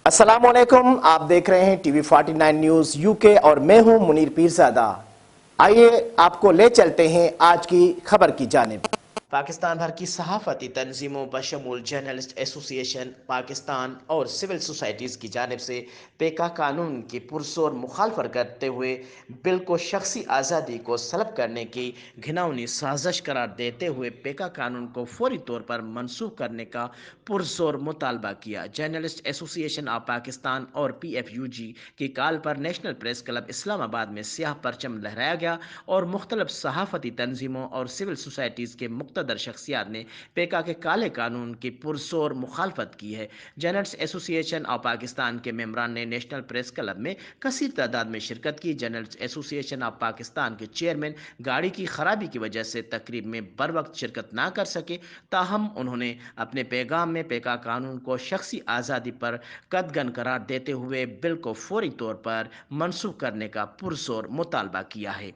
अस्सलामुअलैकुम, आप देख रहे हैं टीवी 49 न्यूज यूके और मैं हूं मुनीर पीरजादा। आइए आपको ले चलते हैं आज की खबर की जानिब। पाकिस्तान भर की सहाफ़ती तंजीमों बशमूल जर्नलिस्ट एसोसिएशन पाकिस्तान और सिविल सोसाइटीज़ की जानिब से पेका कानून की पुरजोर मुखालफत करते हुए बिल को शख्सी आज़ादी को सलब करने की घिनौनी साजिश करार देते हुए पेका कानून को फौरी तौर पर मनसूख करने का पुरजोर मुतालबा किया। जर्नलिस्ट एसोसिएशन ऑफ पाकिस्तान और PFUG की कॉल पर नेशनल प्रेस क्लब इस्लामाबाद में स्याह परचम लहराया गया और मुख्तलिफ सहाफ़ती तंजीमों और सिविल सोसाइटीज़ के मुक़्तदर शख्सियात ने पेका के काले कानून की पुरजोर मुखालफत की है। जर्नलिस्ट एसोसिएशन ऑफ पाकिस्तान के मेंबरान ने नेशनल प्रेस क्लब में कसीर तादाद में शिरकत की। जर्नलिस्ट एसोसिएशन ऑफ पाकिस्तान के चेयरमैन गाड़ी की खराबी की वजह से तकरीब में बर वक्त शिरकत ना कर सके, ताहम उन्होंने अपने पैगाम में पेका कानून को शख्सी आज़ादी पर कदगन करार देते हुए बिल को फौरी तौर पर मनसूख करने का पुरजोर मुतालबा किया है।